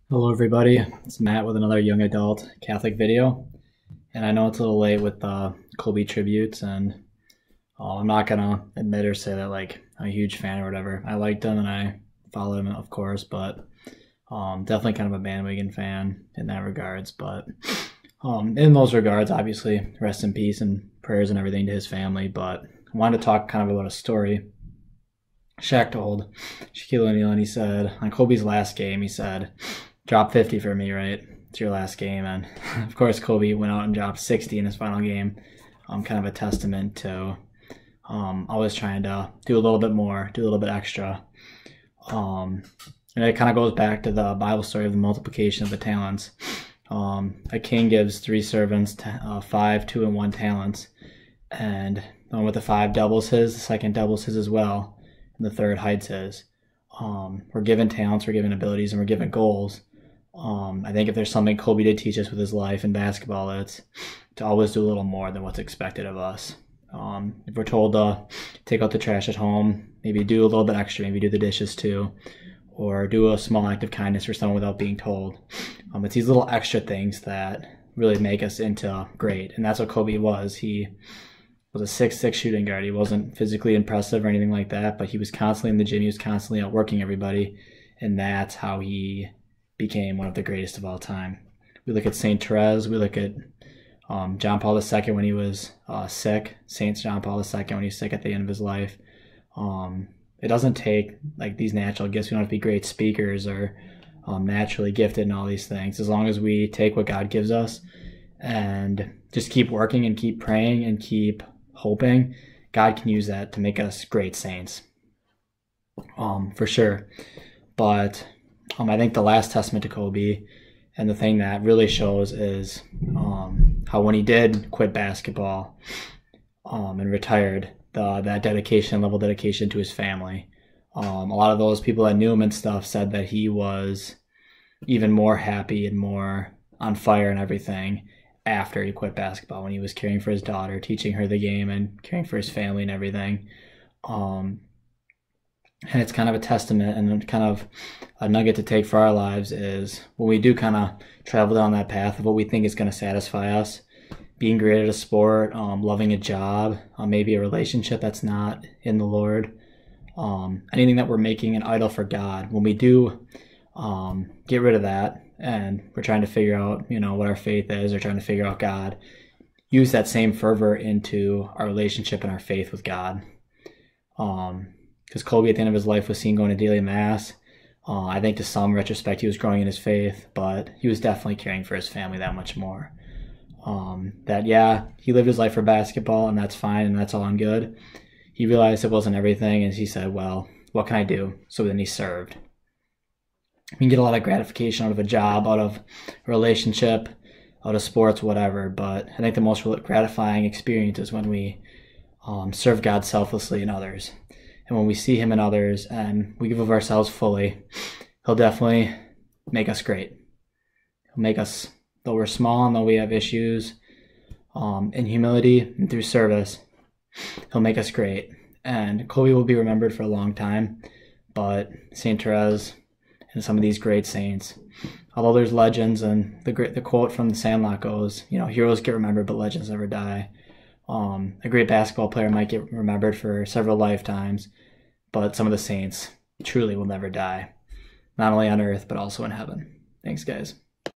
Hello everybody, it's Matt with another young adult Catholic video, and I know it's a little late with the Kobe tributes, and I'm not gonna admit or say that like I'm a huge fan or whatever. I liked him and I followed him, of course, but definitely kind of a bandwagon fan in that regards. But in those regards, obviously, rest in peace and prayers and everything to his family. But I wanted to talk kind of about a story Shaq told Shaquille O'Neal, and he said on Kobe's last game, he said, "Drop 50 for me, right? It's your last game." And of course, Kobe went out and dropped 60 in his final game. Kind of a testament to always trying to do a little bit more, do a little bit extra. And it kind of goes back to the Bible story of the multiplication of the talents. A king gives three servants 5, 2, and 1 talents, and the one with the 5 doubles his, the second doubles his as well, and the third hides his. We're given talents, we're given abilities, and we're given goals. I think if there's something Kobe did teach us with his life in basketball, it's to always do a little more than what's expected of us. If we're told to take out the trash at home, maybe do a little bit extra, maybe do the dishes too, or do a small act of kindness for someone without being told. It's these little extra things that really make us into great, and that's what Kobe was. He was a 6'6" shooting guard. He wasn't physically impressive or anything like that, but he was constantly in the gym. He was constantly outworking everybody, and that's how he became one of the greatest of all time. We look at Saint Therese. We look at John Paul II when he was sick. Saint John Paul II when he was sick at the end of his life. It doesn't take like these natural gifts. We don't have to be great speakers or naturally gifted and all these things. As long as we take what God gives us and just keep working and keep praying and keep hoping, God can use that to make us great saints, for sure. But I think the last testament to Kobe, and the thing that really shows, is how when he did quit basketball and retired, that dedication, level dedication to his family. A lot of those people that knew him and stuff said that he was even more happy and more on fire and everything after he quit basketball, when he was caring for his daughter, teaching her the game, and caring for his family and everything. And it's kind of a testament and kind of a nugget to take for our lives is when we do kind of travel down that path of what we think is going to satisfy us, being great at a sport, loving a job, maybe a relationship that's not in the Lord, anything that we're making an idol for God. When we do get rid of that and we're trying to figure out, what our faith is, or trying to figure out God, use that same fervor into our relationship and our faith with God. Because Kobe at the end of his life was seen going to daily mass. I think to some retrospect he was growing in his faith, but he was definitely caring for his family that much more. He lived his life for basketball, and that's fine, and that's all in good. He realized it wasn't everything, and he said, well, what can I do? So then he served. You can get a lot of gratification out of a job, out of a relationship, out of sports, whatever, but I think the most gratifying experience is when we serve God selflessly in others. And when we see him in others and we give of ourselves fully, he'll definitely make us great. He'll make us, though we're small and though we have issues, in humility and through service, he'll make us great. And Kobe will be remembered for a long time, but Saint Therese and some of these great saints, although there's legends, and the quote from the Sandlot goes, heroes get remembered, but legends never die. A great basketball player might get remembered for several lifetimes, but some of the saints truly will never die, not only on earth, but also in heaven. Thanks, guys.